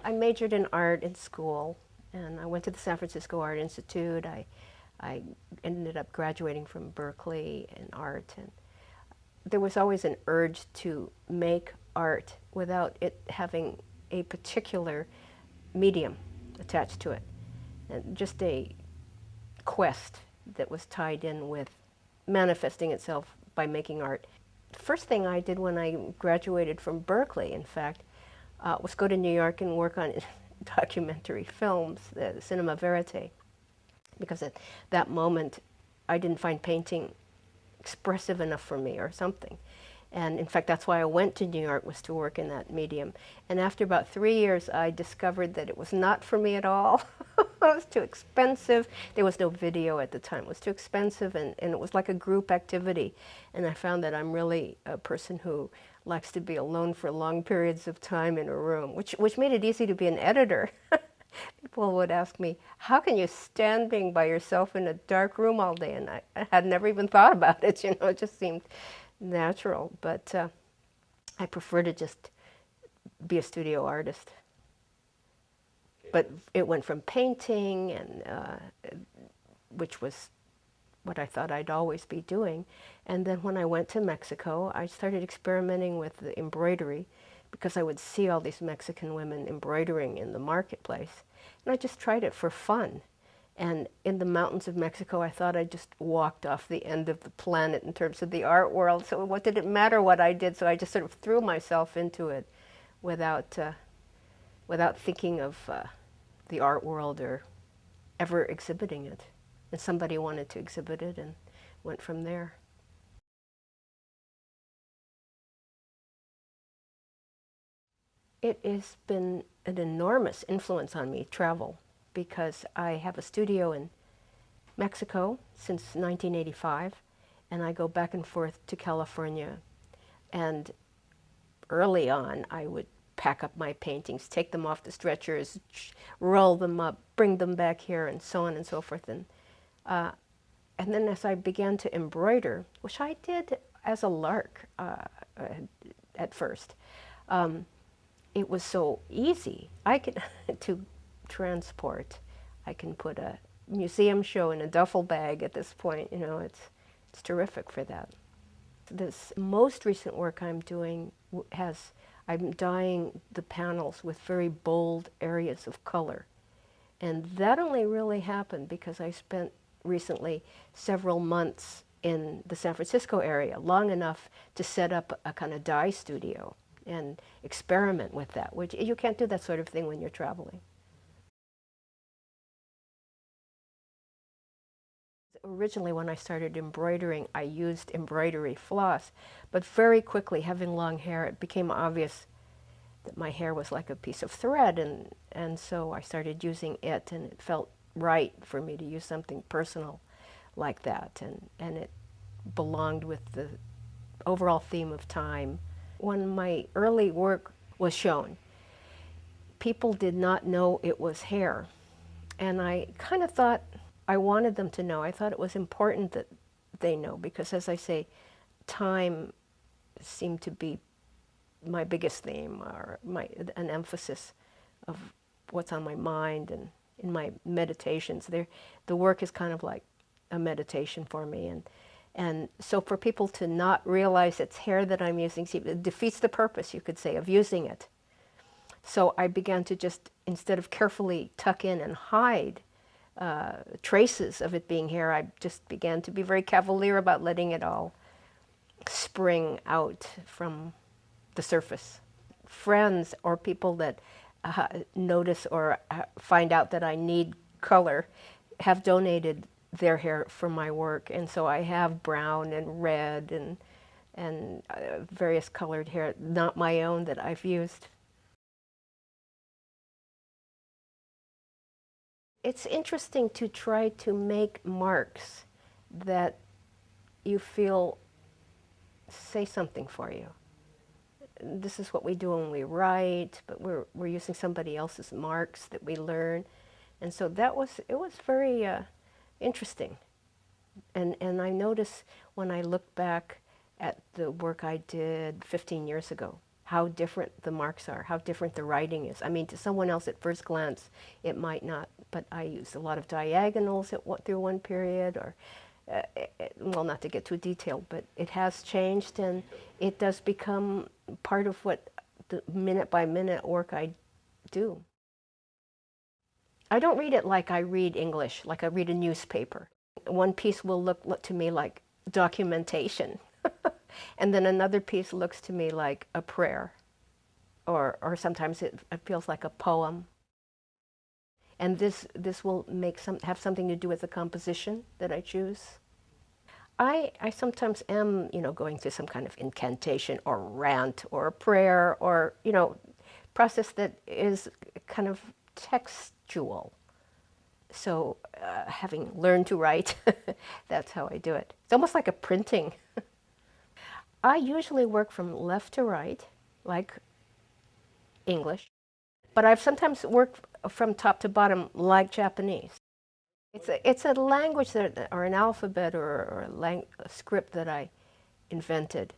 I majored in art in school, and I went to the San Francisco Art Institute. I ended up graduating from Berkeley in art, and there was always an urge to make art without it having a particular medium attached to it, and just a quest that was tied in with manifesting itself by making art. The first thing I did when I graduated from Berkeley, in fact, was go to New York and work on documentary films, the cinema verite, because at that moment I didn't find painting expressive enough for me or something. And in fact, that's why I went to New York, was to work in that medium. And after about 3 years, I discovered that it was not for me at all. It was too expensive. There was no video at the time. It was too expensive, and it was like a group activity. And I found that I'm really a person who likes to be alone for long periods of time in a room, which made it easy to be an editor. People would ask me, how can you stand being by yourself in a dark room all day? And I had never even thought about it, you know, it just seemed natural. But I prefer to just be a studio artist. But it went from painting, and which was what I thought I'd always be doing. And then when I went to Mexico, I started experimenting with the embroidery, because I would see all these Mexican women embroidering in the marketplace. And I just tried it for fun. And in the mountains of Mexico, I thought I just walked off the end of the planet in terms of the art world. So what did it matter what I did? So I just sort of threw myself into it without thinking of the art world or ever exhibiting it. And somebody wanted to exhibit it, and went from there. It has been an enormous influence on me, travel, because I have a studio in Mexico since 1985, and I go back and forth to California. And early on, I would pack up my paintings, take them off the stretchers, roll them up, bring them back here, and so on and so forth. And then as I began to embroider, which I did as a lark at first, it was so easy. I could to transport. I can put a museum show in a duffel bag at this point. You know, it's terrific for that. This most recent work I'm doing I'm dyeing the panels with very bold areas of color, and that only really happened because I spent recently several months in the San Francisco area, long enough to set up a kind of dye studio and experiment with that, which you can't do that sort of thing when you're traveling. Originally, when I started embroidering, I used embroidery floss, but very quickly, having long hair, it became obvious that my hair was like a piece of thread, and so I started using it, and it felt right for me to use something personal like that, and it belonged with the overall theme of time. When my early work was shown, people did not know it was hair. And I kind of thought I wanted them to know. I thought it was important that they know, because as I say, time seemed to be my biggest theme, or an emphasis of what's on my mind and in my meditations. The work is kind of like a meditation for me. And so for people to not realize it's hair that I'm using, it defeats the purpose, you could say, of using it. So I began to just, instead of carefully tuck in and hide traces of it being hair, I just began to be very cavalier about letting it all spring out from the surface. Friends or people that notice or find out that I need color have donated their hair for my work, and so I have brown and red and various colored hair, not my own, that I've used. It's interesting to try to make marks that you feel say something for you. This is what we do when we write, but we're using somebody else's marks that we learn, and so it was very interesting. And I notice when I look back at the work I did 15 years ago, how different the marks are, how different the writing is. I mean, to someone else at first glance, it might not, but I used a lot of diagonals through one period, or, well, not to get too detailed, but it has changed, and it does become part of what the minute by minute work I do. I don't read it like I read English, like I read a newspaper. One piece will look to me like documentation, and then another piece looks to me like a prayer, or sometimes it feels like a poem. And this will have something to do with the composition that I choose. I sometimes am, going through some kind of incantation or rant or a prayer or, process that is kind of textual. So having learned to write, that's how I do it. It's almost like a printing. I usually work from left to right, like English, but I've sometimes worked from top to bottom, like Japanese. It's a language or an alphabet or a script that I invented.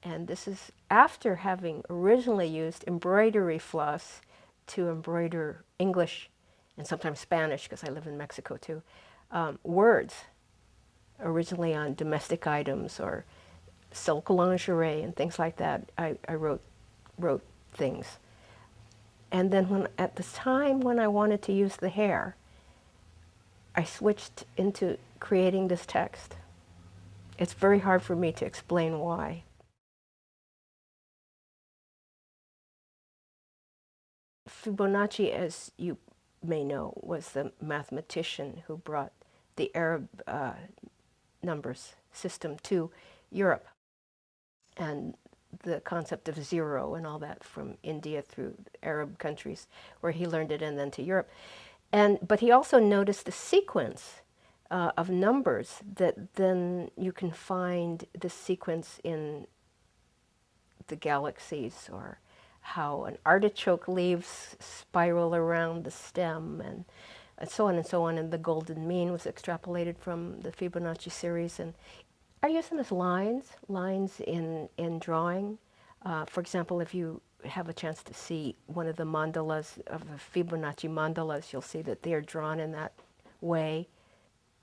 And this is after having originally used embroidery floss to embroider English and sometimes Spanish, because I live in Mexico too, words, originally on domestic items or silk lingerie and things like that. I wrote things. And then at the time when I wanted to use the hair, I switched into creating this text. It's very hard for me to explain why. Fibonacci, as you may know, was the mathematician who brought the Arab numbers system to Europe, and the concept of zero and all that from India through Arab countries, where he learned it, and then to Europe. But he also noticed the sequence of numbers that then you can find the sequence in the galaxies, or how an artichoke leaves spiral around the stem, and so on and so on. And the golden mean was extrapolated from the Fibonacci series. And I use them as lines in drawing. For example, if you have a chance to see one of the mandalas, of the Fibonacci mandalas, you'll see that they are drawn in that way.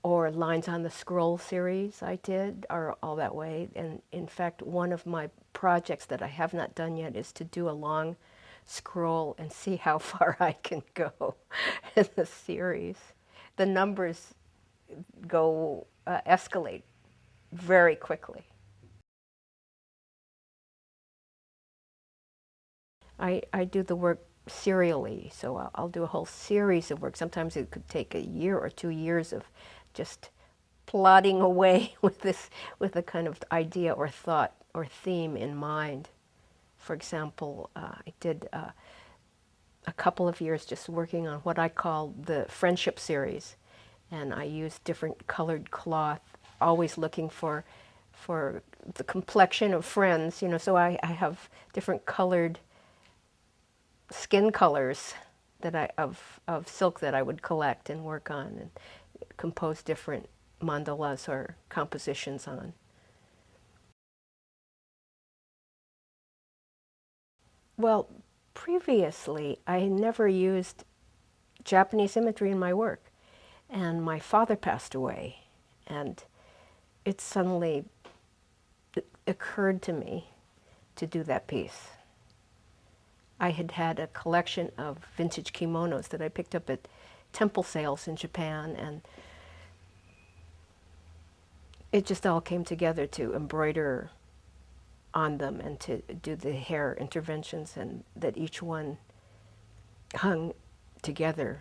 Or lines on the scroll series I did are all that way. And in fact, one of my projects that I have not done yet is to do a long scroll and see how far I can go in the series. The numbers escalate very quickly. I do the work serially, so I'll do a whole series of work. Sometimes it could take a year or 2 years of just plodding away with a kind of idea or thought or theme in mind. For example, I did a couple of years just working on what I call the friendship series, and I used different colored cloth, always looking for the complexion of friends. So I have different colored skin colors of silk that I would collect and work on and compose different mandalas or compositions on. Well, previously I had never used Japanese imagery in my work, and my father passed away, and it suddenly occurred to me to do that piece. I had had a collection of vintage kimonos that I picked up at temple sales in Japan, and it just all came together to embroider on them and to do the hair interventions, and that each one hung together.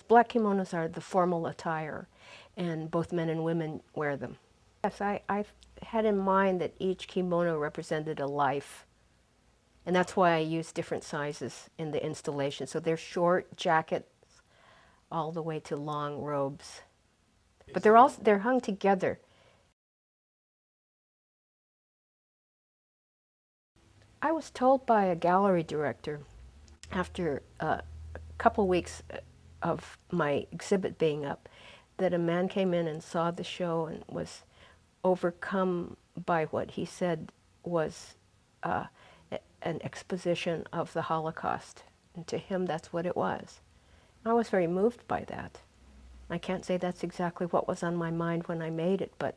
Black kimonos are the formal attire, and both men and women wear them. Yes, I had in mind that each kimono represented a life, and that's why I use different sizes in the installation. So they're short jackets all the way to long robes, but they're hung together. I was told by a gallery director after a couple weeks of my exhibit being up that a man came in and saw the show and was overcome by what he said was an exposition of the Holocaust. And to him, that's what it was. I was very moved by that. I can't say that's exactly what was on my mind when I made it, but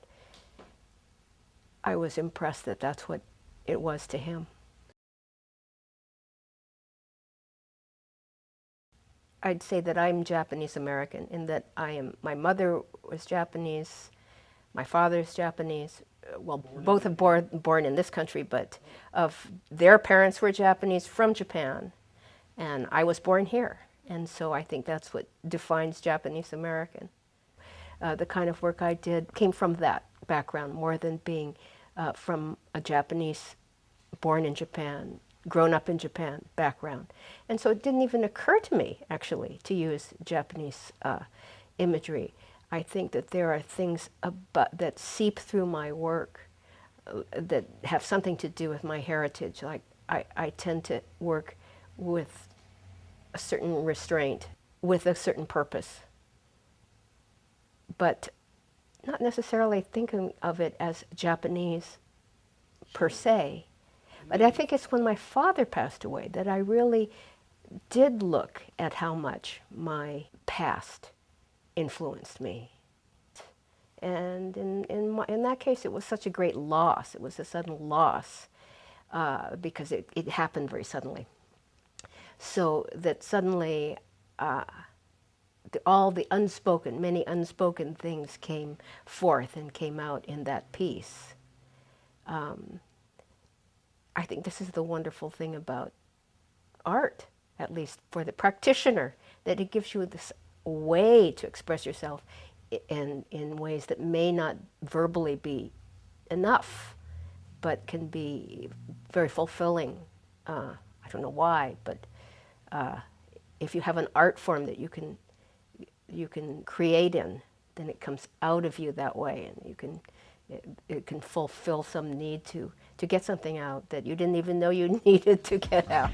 I was impressed that that's what it was to him. I'd say that I'm Japanese American in that my mother was Japanese, my father's Japanese, well, both are born in this country, but their parents were Japanese from Japan, and I was born here. And so I think that's what defines Japanese American. The kind of work I did came from that background more than being from a Japanese, born in Japan, grown up in Japan background. And so it didn't even occur to me, actually, to use Japanese imagery. I think that there are things that seep through my work that have something to do with my heritage. Like I tend to work with a certain restraint, with a certain purpose, but not necessarily thinking of it as Japanese per se. But I think it's when my father passed away that I really did look at how much my past influenced me. And in that case, it was such a great loss. It was a sudden loss because it happened very suddenly. So that suddenly all the many unspoken things came forth and came out in that piece. I think this is the wonderful thing about art, at least for the practitioner, that it gives you this way to express yourself in ways that may not verbally be enough, but can be very fulfilling. I don't know why, but if you have an art form that you can create in, then it comes out of you that way, and it can fulfill some need to get something out that you didn't even know you needed to get out.